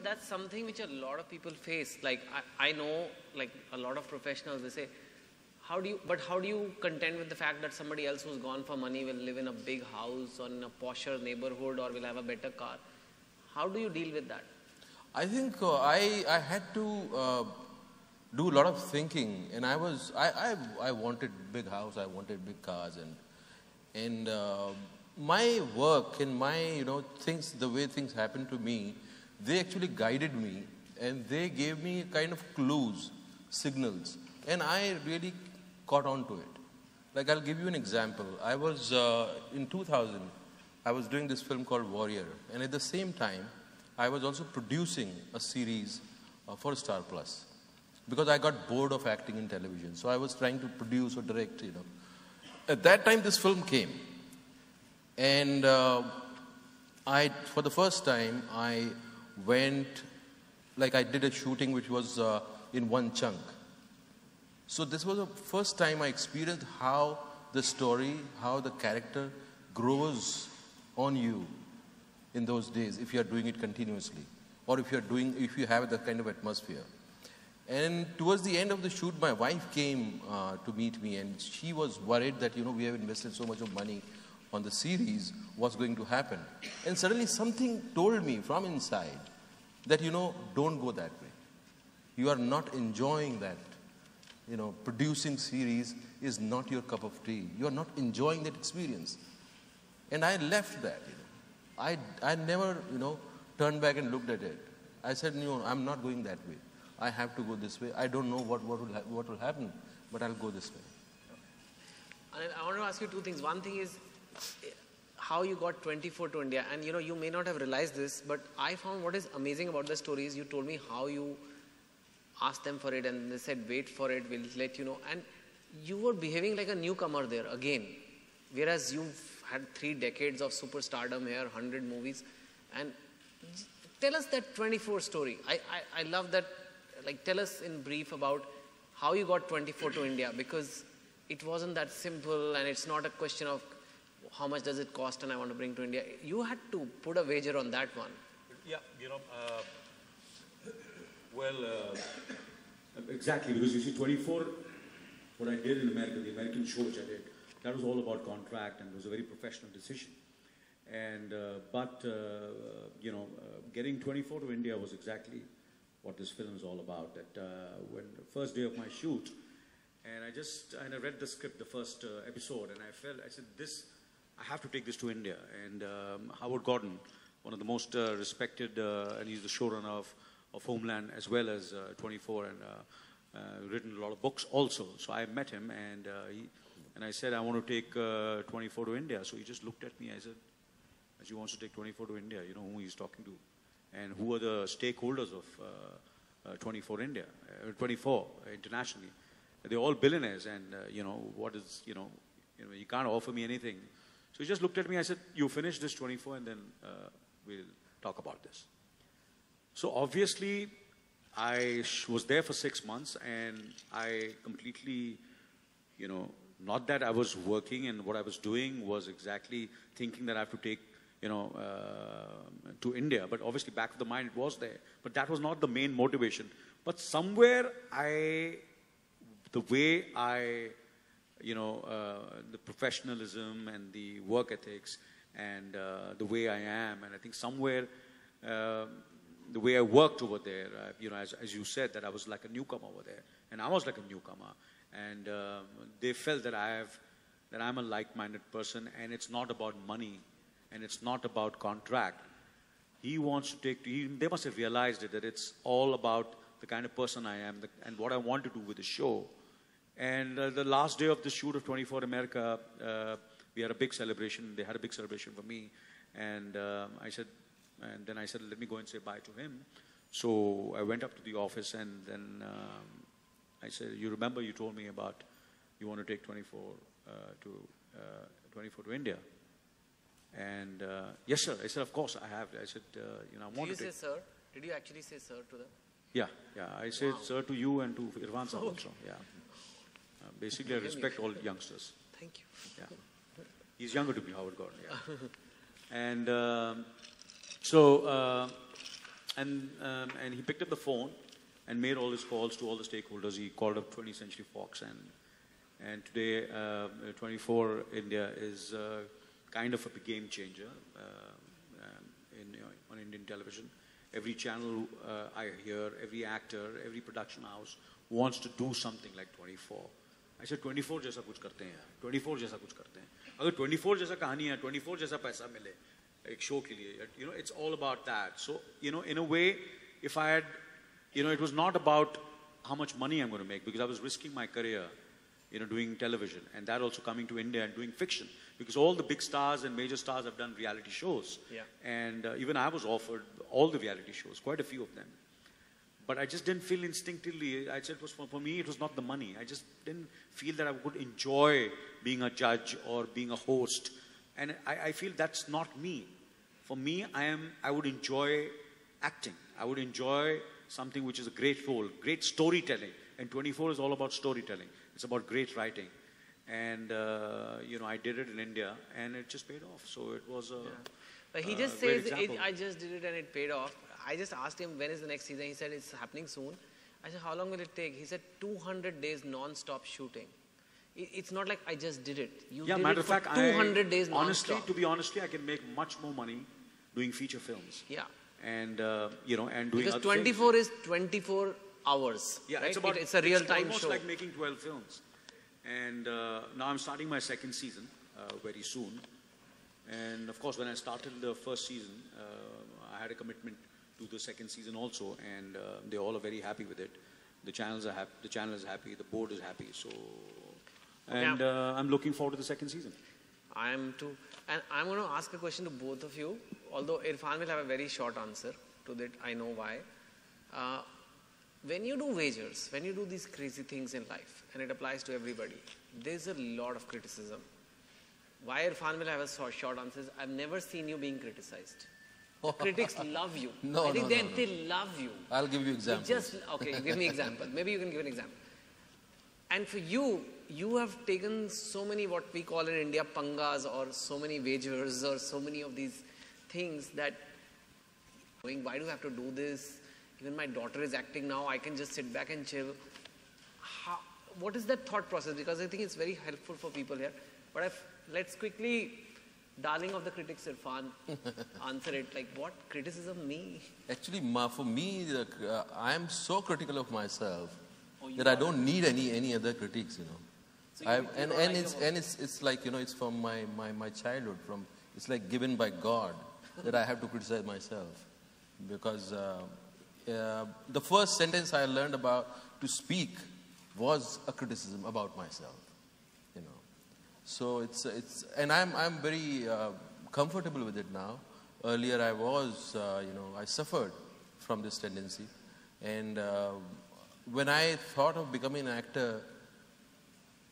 that's something which a lot of people face. Like, I know, like, a lot of professionals, they say, how do you contend with the fact that somebody else who's gone for money will live in a big house or in a posher neighborhood or will have a better car? How do you deal with that? I think I had to do a lot of thinking, and I wanted big house, I wanted big cars, and my work and my things, the way things happened to me, they actually guided me, and they gave me kind of clues, signals, and I really caught on to it. Like, I'll give you an example. I was in 2000, I was doing this film called Warrior, and at the same time I was also producing a series for Star Plus, because I got bored of acting in television. So I was trying to produce or direct, At that time, this film came. And for the first time, I went, like I did a shooting which was in one chunk. So this was the first time I experienced how the story, how the character grows on you in those days, if you are doing it continuously, or if you have that kind of atmosphere. And towards the end of the shoot, my wife came to meet me, and she was worried that, we have invested so much of money on the series, what's going to happen? And suddenly something told me from inside that, don't go that way. You are not enjoying that. Producing series is not your cup of tea. You are not enjoying that experience. And I left that, I never, turned back and looked at it. I said, no, I'm not going that way. I have to go this way. I don't know what will happen, but I'll go this way. And I want to ask you two things. One thing is how you got 24 to India. And you may not have realized this, but I found what is amazing about the story is you told me how you asked them for it and they said, wait for it, we'll let you know. And you were behaving like a newcomer there again. Whereas you've had 3 decades of superstardom here, 100 movies. And tell us that 24 story. I love that. Like, tell us in brief about how you got 24 to India, because it wasn't that simple, and it's not a question of how much does it cost and I want to bring to India. You had to put a wager on that one. Yeah, exactly, because you see, 24, what I did in America, the American show which I did, that was all about contract, and it was a very professional decision. And, getting 24 to India was exactly what this film is all about. That when the first day of my shoot, and I read the script, the first episode, and I said, I have to take this to India. And Howard Gordon, one of the most respected, and he's the showrunner of Homeland as well as 24, and written a lot of books also. So I met him, and I said, I want to take 24 to India. So he just looked at me. I said, as he wants to take 24 to India, who he's talking to, and who are the stakeholders of 24 India, 24 internationally. They're all billionaires, and what is, you can't offer me anything. So he just looked at me. I said, you finish this 24 and then we'll talk about this. So obviously, I was there for 6 months, and I completely, not that I was working, and what I was doing was exactly thinking that I have to take, to India. But obviously, back of the mind, it was there. But that was not the main motivation. But somewhere, the way the professionalism and the work ethics and the way I am, and I think somewhere, the way I worked over there, as you said, that I was like a newcomer over there, and I was like a newcomer, and they felt that I'm a like-minded person, and it's not about money, and it's not about contract. They must have realized that it's all about the kind of person I am and what I want to do with the show. And the last day of the shoot of 24 America, we had a big celebration. They had a big celebration for me, and then I said, let me go and say bye to him. So I went up to the office, and then I said, you remember you told me about you want to take 24 to India? And yes, sir. I said, of course I have. I said, I want to take. Did you say sir? Did you actually say sir to them? Yeah. I said sir to you and to Irfan sir also. Yeah. Basically, I respect all youngsters. Thank you. Yeah. He's younger to me, Howard Gordon. Yeah. And so and he picked up the phone and made all his calls to all the stakeholders. He called up 20th Century Fox, and today 24 India is kind of a big game changer on Indian television. Every channel I hear, every actor, every production house wants to do something like 24. I said 24 जैसा कुछ करते हैं, 24 जैसा कुछ करते हैं. अगर 24 जैसा कहानी है, 24 जैसा पैसा मिले एक शो के लिए, it's all about that. So in a way, if I had, it was not about how much money I'm going to make, because I was risking my career, doing television, and that also coming to India and doing fiction, because all the big stars and major stars have done reality shows, and even I was offered all the reality shows, quite a few of them. But I just didn't feel instinctively, I said for me it was not the money. I just didn't feel that I could enjoy being a judge or being a host. And I feel that's not me. For me, I would enjoy acting. I would enjoy something which is a great role, great storytelling. And 24 is all about storytelling. It's about great writing. And, I did it in India and it just paid off. So it was But he just says, I just did it and it paid off. I just asked him, when is the next season? He said, it's happening soon. I said, how long will it take? He said, 200 days non-stop shooting. It's not like I just did it. You did matter it of fact, 200 days non-stop. To be honestly, I can make much more money doing feature films. Yeah. And, and doing because other 24 things. is 24 hours. Yeah, right? it's a real-time show. It's almost like making 12 films. And now I'm starting my second season very soon. And of course, when I started the first season, I had a commitment to the second season also, and they all are very happy with it. The channels are happy. The channel is happy. The board is happy. So, and I'm looking forward to the second season. I am too. And I'm going to ask a question to both of you. Although Irfan will have a very short answer to that, I know why. When you do wagers, when you do these crazy things in life, and it applies to everybody, there's a lot of criticism. Why Irfan will have a short answer is, I've never seen you being criticized. The critics love you. I think they love you. I'll give you examples. Okay, give me example. Maybe you can give an example. And for you, you have taken so many what we call in India pangas, or so many wagers, or so many of these things that, why do I have to do this? Even my daughter is acting now, I can just sit back and chill. What is that thought process? Because I think it's very helpful for people here. But let's quickly, darling of the critics, Irfan, answer it. Like, what criticism me? Actually, for me, I am so critical of myself that I don't need any other critics, So it's like, it's from my childhood. It's like given by God that I have to criticize myself. Because the first sentence I learned to speak was a criticism about myself. So and I'm very comfortable with it now. Earlier I was, I suffered from this tendency. And when I thought of becoming an actor,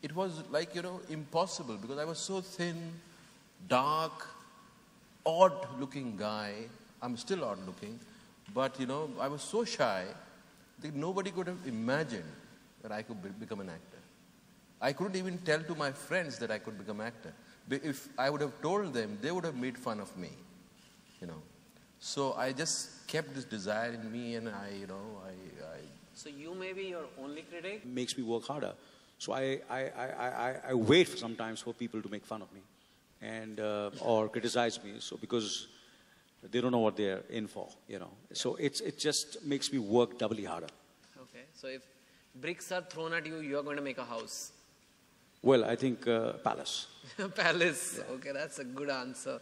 it was like, impossible, because I was so thin, dark, odd-looking guy. I'm still odd-looking, but, I was so shy that nobody could have imagined that I could become an actor. I couldn't even tell to my friends that I could become an actor. If I would have told them, they would have made fun of me, So I just kept this desire in me, and So you may be your only critic? It makes me work harder. So I wait sometimes for people to make fun of me and or criticize me. So because they don't know what they're in for, So it just makes me work doubly harder. Okay. So if bricks are thrown at you, you're going to make a house. Well, I think palace. Palace. Yeah. Okay, that's a good answer.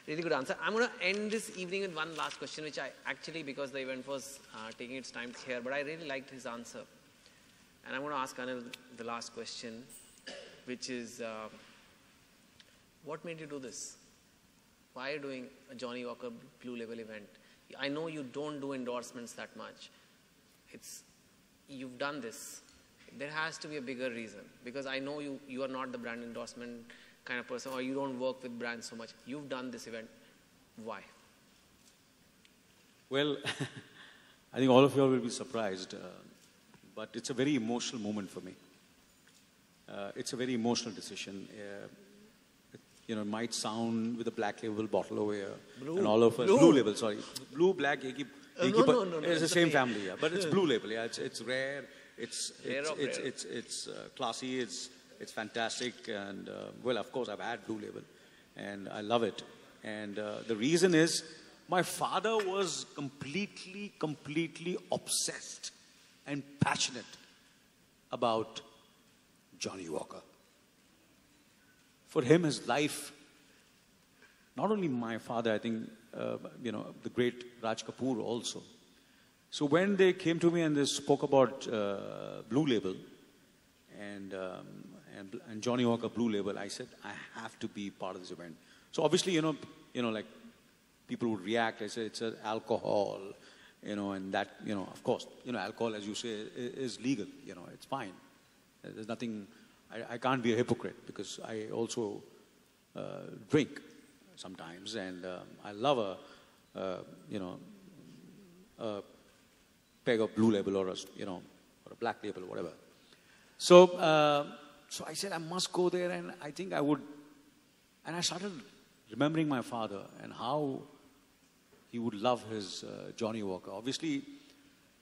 Really good answer. I'm going to end this evening with one last question, which I actually, because the event was taking its time here, but I really liked his answer. And I'm going to ask Anil the last question, which is, what made you do this? Why are you doing a Johnny Walker Blue Label event? I know you don't do endorsements that much. You've done this. There has to be a bigger reason, because I know you are not the brand endorsement kind of person, or you don't work with brands so much. You've done this event. Why? Well, I think all of you all will be surprised, but it's a very emotional moment for me. It's a very emotional decision. It might sound with a black label bottle over here, and all of us, blue label, sorry, blue, black, No. It's the same family, yeah. But it's Blue Label, yeah. It's rare. It's Rare of rare. classy. It's fantastic. And well, of course, I've had Blue Label, and I love it. And the reason is, my father was completely obsessed and passionate about Johnny Walker. For him, his life, not only my father, I think, the great Raj Kapoor also. So when they came to me and they spoke about Blue Label and Johnny Walker Blue Label, I said, I have to be part of this event. So obviously, like people would react. I said, it's alcohol, and that, of course, alcohol, as you say, is legal. It's fine. There's nothing. I can't be a hypocrite because I also drink sometimes, and I love a peg of Blue Label or a Black Label or whatever. So I said I must go there, and I think I would. And I started remembering my father and how he would love his Johnny Walker. Obviously,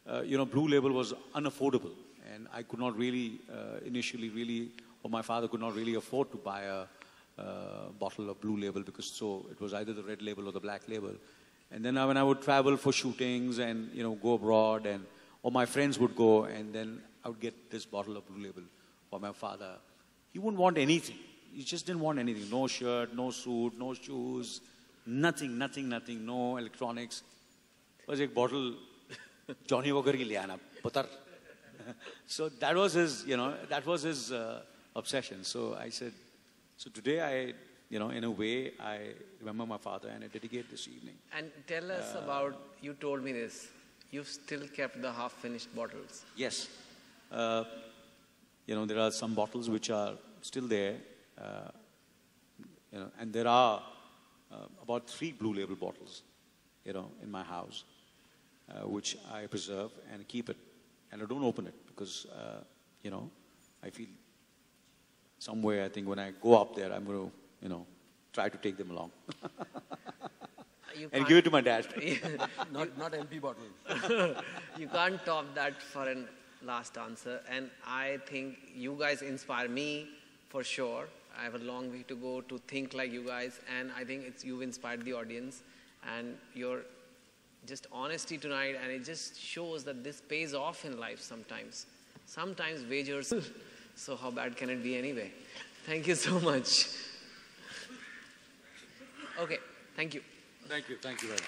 Blue Label was unaffordable, and I could not really or my father could not really afford to buy a bottle of Blue Label because it was either the Red Label or the Black Label. And then when I would travel for shootings and go abroad, or my friends would go, and then I would get this bottle of Blue Label for my father. He wouldn't want anything. He just didn't want anything. No shirt, no suit, no shoes, nothing, no electronics. Was a bottle Johnny Walker ki le aana, putar. So that was his obsession. So I said, so today in a way, I remember my father and I dedicate this evening. And tell us about, you told me this, you've still kept the half-finished bottles. Yes. There are some bottles which are still there, and there are about 3 Blue Label bottles, in my house, which I preserve and keep it. And I don't open it because, I feel somewhere, I think when I go up there, I'm going to, try to take them along. And give it to my dad. Not empty bottles. You can't top that for a last answer. And I think you guys inspire me for sure. I have a long way to go to think like you guys. And I think you've inspired the audience. And your just honesty tonight. And it just shows that this pays off in life sometimes. Sometimes wagers. So how bad can it be anyway? Thank you so much. Okay, thank you. Thank you very much.